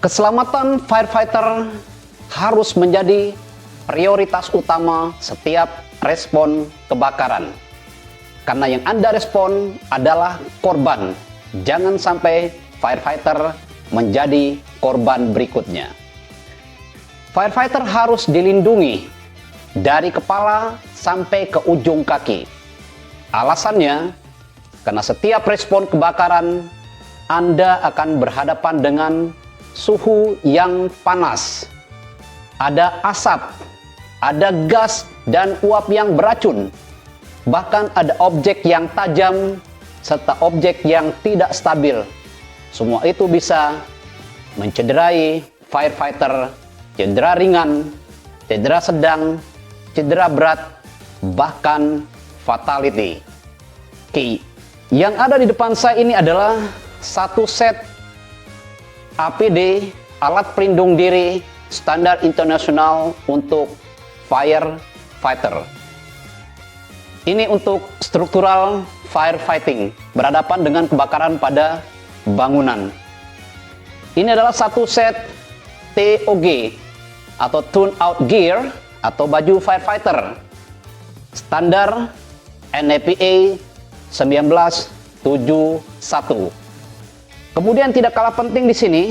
Keselamatan firefighter harus menjadi prioritas utama setiap respon kebakaran. Karena yang Anda respon adalah korban. Jangan sampai firefighter menjadi korban berikutnya. Firefighter harus dilindungi dari kepala sampai ke ujung kaki. Alasannya, karena setiap respon kebakaran, Anda akan berhadapan dengan suhu yang panas. Ada asap, ada gas dan uap yang beracun. Bahkan ada objek yang tajam serta objek yang tidak stabil. Semua itu bisa mencederai firefighter, cedera ringan, cedera sedang, cedera berat, bahkan fatality. Oke, yang ada di depan saya ini adalah satu set APD, alat pelindung diri standar internasional untuk firefighter. Ini untuk struktural firefighting, berhadapan dengan kebakaran pada bangunan. Ini adalah satu set TOG atau Tune Out Gear atau baju firefighter standar NFPA 1971. Kemudian tidak kalah penting di sini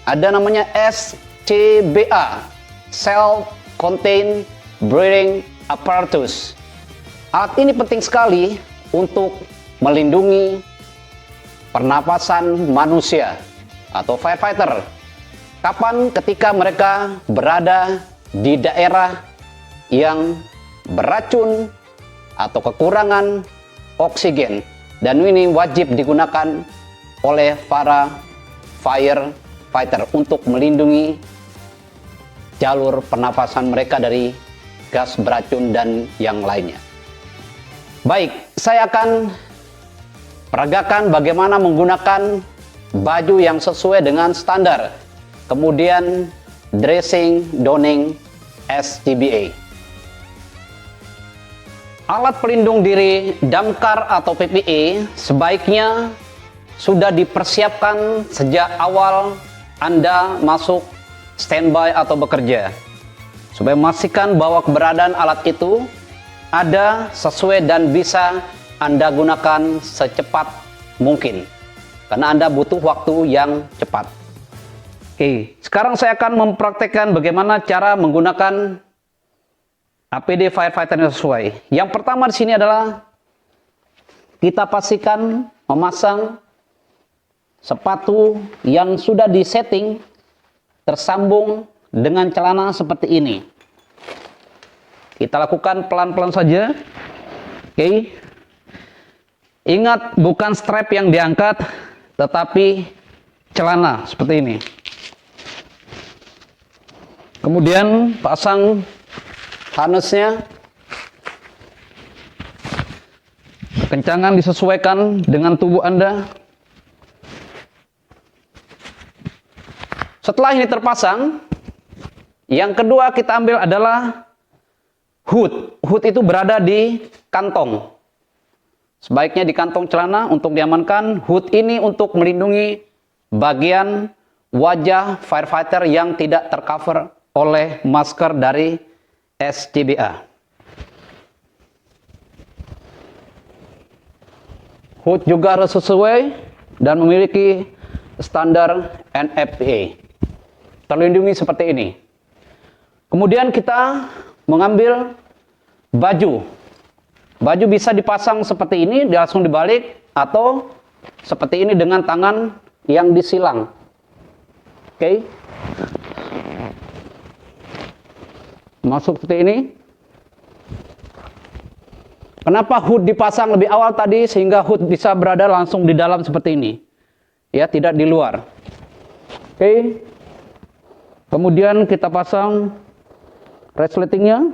ada namanya SCBA, Self Contained Breathing Apparatus. Alat ini penting sekali untuk melindungi pernapasan manusia atau firefighter. Kapan ketika mereka berada di daerah yang beracun atau kekurangan oksigen, dan ini wajib digunakan oleh para firefighter untuk melindungi jalur pernapasan mereka dari gas beracun dan yang lainnya. Baik, saya akan peragakan bagaimana menggunakan baju yang sesuai dengan standar, kemudian dressing, donning SCBA. Alat pelindung diri damkar atau PPE sebaiknya sudah dipersiapkan sejak awal Anda masuk standby atau bekerja, supaya memastikan bahwa keberadaan alat itu ada sesuai dan bisa Anda gunakan secepat mungkin, karena Anda butuh waktu yang cepat. Oke, sekarang saya akan mempraktekkan bagaimana cara menggunakan APD firefighter yang sesuai. Yang pertama di sini adalah kita pastikan memasang sepatu yang sudah disetting tersambung dengan celana seperti ini. Kita lakukan pelan-pelan saja. Oke. Ingat, bukan strap yang diangkat, tetapi celana seperti ini. Kemudian pasang harnessnya. Kencangan disesuaikan dengan tubuh Anda. Setelah ini terpasang, yang kedua kita ambil adalah hood. Hood itu berada di kantong. Sebaiknya di kantong celana untuk diamankan. Hood ini untuk melindungi bagian wajah firefighter yang tidak tercover oleh masker dari SCBA. Hood juga harus sesuai dan memiliki standar NFPA. Terlindungi seperti ini. Kemudian kita mengambil baju. Baju bisa dipasang seperti ini, langsung dibalik, atau seperti ini dengan tangan yang disilang. Oke. Masuk seperti ini. Kenapa hood dipasang lebih awal tadi, sehingga hood bisa berada langsung di dalam seperti ini, ya, tidak di luar. Oke. Kemudian kita pasang resletingnya.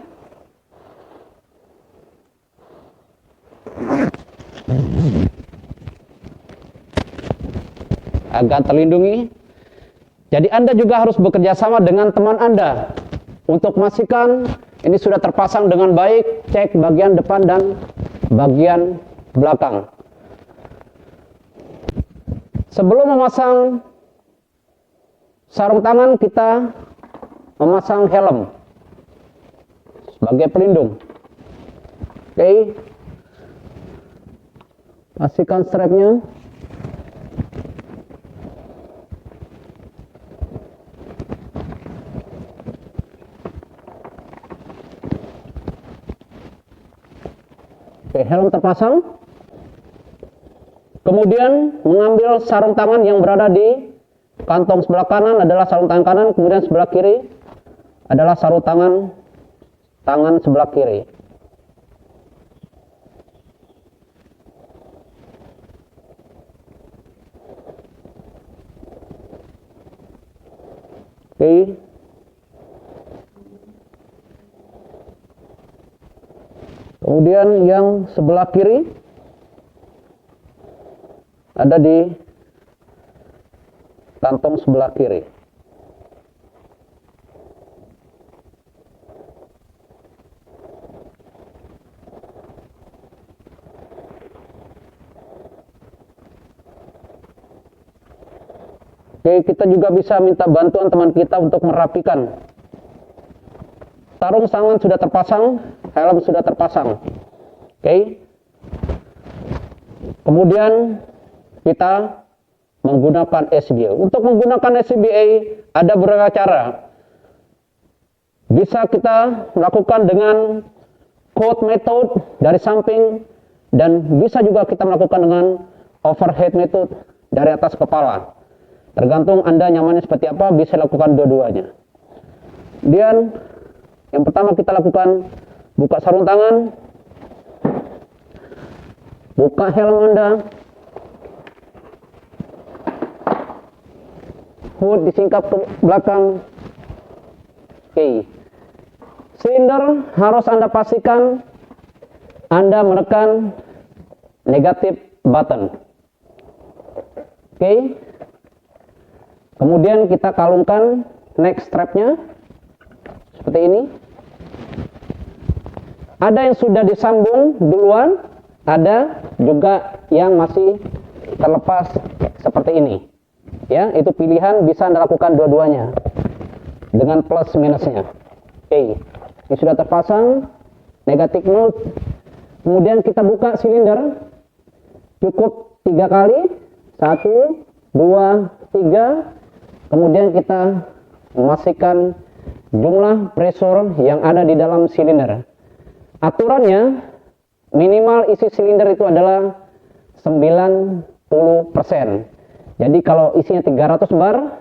Agar terlindungi. Jadi Anda juga harus bekerja sama dengan teman Anda untuk memastikan ini sudah terpasang dengan baik. Cek bagian depan dan bagian belakang. Sebelum memasang sarung tangan kita memasang helm sebagai pelindung. Oke, pastikan strapnya. Oke, helm terpasang. Kemudian mengambil sarung tangan yang berada di kantong sebelah kanan adalah sarung tangan kanan, kemudian sebelah kiri adalah sarung tangan sebelah kiri. Oke. Kemudian yang sebelah kiri ada di kantong sebelah kiri. Oke, kita juga bisa minta bantuan teman kita untuk merapikan. Sarung tangan sudah terpasang, helm sudah terpasang. Oke. Kemudian kita menggunakan SCBA. Untuk menggunakan SCBA ada beberapa cara. Bisa kita melakukan dengan quote method dari samping, dan bisa juga kita melakukan dengan overhead method dari atas kepala. Tergantung Anda nyamannya seperti apa, bisa lakukan dua-duanya. Kemudian yang pertama kita lakukan buka sarung tangan, buka helm Anda, hood disingkap ke belakang. Oke. Silinder harus Anda pastikan Anda menekan negatif button. Oke. Kemudian kita kalungkan neck strapnya seperti ini. Ada yang sudah disambung duluan, ada juga yang masih terlepas seperti ini. Ya, itu pilihan, bisa Anda lakukan dua-duanya dengan plus minusnya. Oke, ini sudah terpasang negatif mode. Kemudian kita buka silinder, cukup 3 kali, 1, 2, 3. Kemudian kita memastikan jumlah pressure yang ada di dalam silinder. Aturannya minimal isi silinder itu adalah 90%. Jadi kalau isinya 300 bar,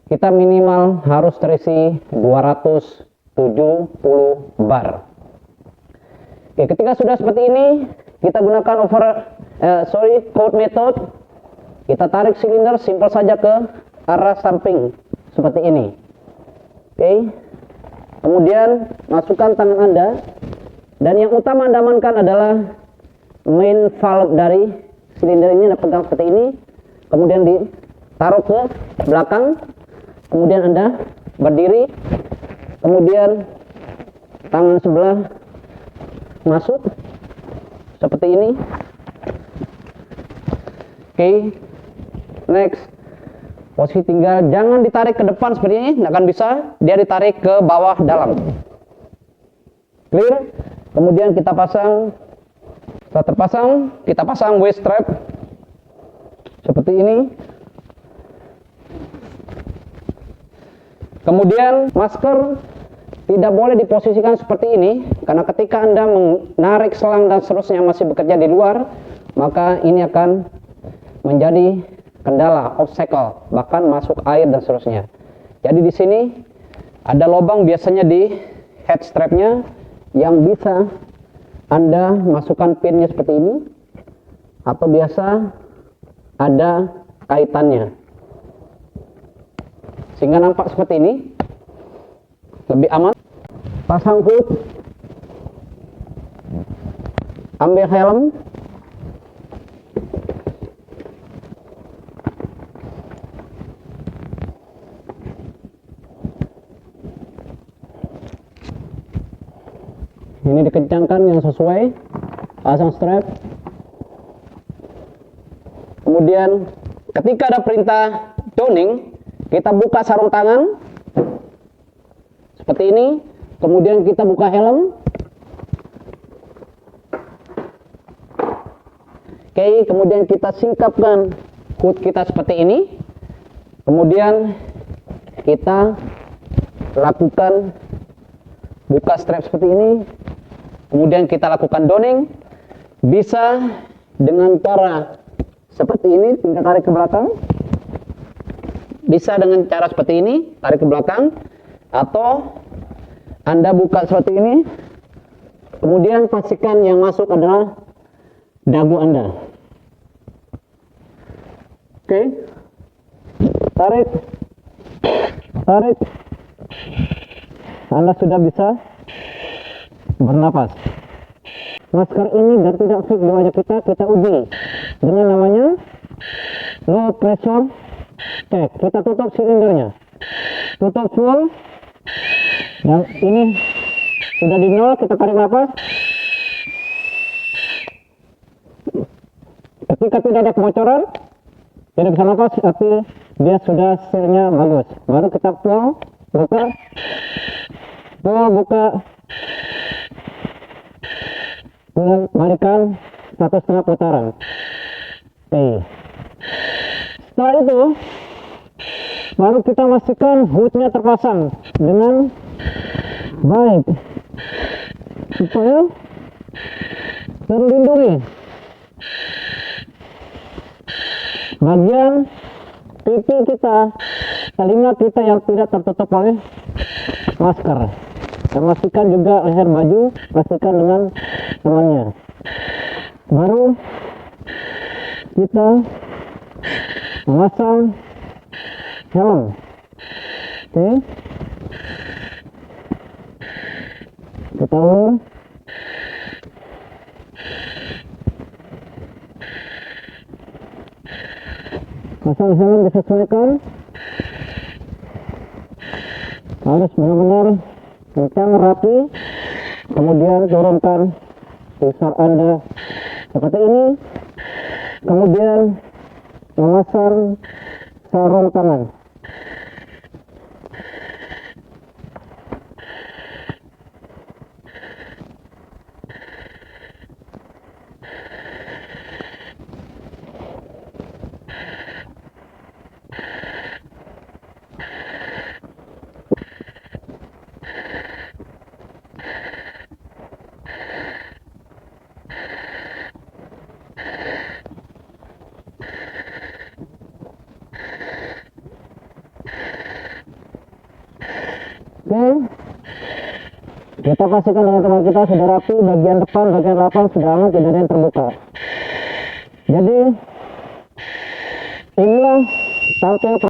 kita minimal harus terisi 270 bar. Oke, ketika sudah seperti ini, kita gunakan quote method. Kita tarik silinder simpel saja ke arah samping seperti ini. Oke. Kemudian masukkan tangan Anda, dan yang utama Anda amankan adalah main valve dari silinder ini. Anda pegang seperti ini, kemudian ditaruh ke belakang, kemudian Anda berdiri, kemudian tangan sebelah masuk seperti ini. Oke. Next, posisi tinggal, jangan ditarik ke depan seperti ini, tidak akan bisa, dia ditarik ke bawah dalam. Clear. Kemudian kita pasang, setelah terpasang kita pasang waist strap seperti ini. Kemudian masker tidak boleh diposisikan seperti ini, karena ketika Anda menarik selang dan seterusnya masih bekerja di luar, maka ini akan menjadi kendala, obstacle, bahkan masuk air dan seterusnya. Jadi di sini ada lubang biasanya di head strapnya yang bisa Anda masukkan pinnya seperti ini, atau biasa ada kaitannya sehingga nampak seperti ini, lebih aman. Pasang hood, ambil helm, ini dikencangkan yang sesuai, pasang strap. Kemudian ketika ada perintah downing, Kita buka sarung tangan seperti ini, kemudian kita buka helm. Oke, kemudian kita singkapkan hood kita seperti ini. Kemudian kita lakukan buka strap seperti ini. Kemudian kita lakukan donning. Bisa dengan cara seperti ini, tinggal tarik ke belakang. Bisa dengan cara seperti ini, tarik ke belakang. Atau Anda buka seperti ini. Kemudian pastikan yang masuk adalah dagu Anda. Oke. Tarik. Tarik. Anda sudah bisa bernapas. Masker ini dan tidak fit di wajah kita uji dengan namanya low pressure check. Kita tutup silindernya, tutup full, dan ini sudah di nol. Kita tarik nafas. Ketika tidak ada kebocoran, tidak bisa nafas, tapi dia sudah sealnya bagus. Baru kita full buka, balikan 1,5 putaran. Oke. Setelah itu baru kita pastikan hoodnya terpasang dengan baik supaya terlindungi bagian pipi kita, telinga kita yang tidak tertutup oleh masker. Dan pastikan juga leher baju, pastikan dengan temannya. Baru kita memasang helm. Oke. Kita ulur. Pasang helm disesuaikan. Harus benar-benar kencang, rapi. Kemudian turunkan pusar Anda seperti ini. Kemudian memasang sarung tangan. Oke, kita pastikan dengan teman kita sudah rapi, bagian depan, bagian belakang sudah aman, tidak ada yang terbuka. Jadi inilah tampil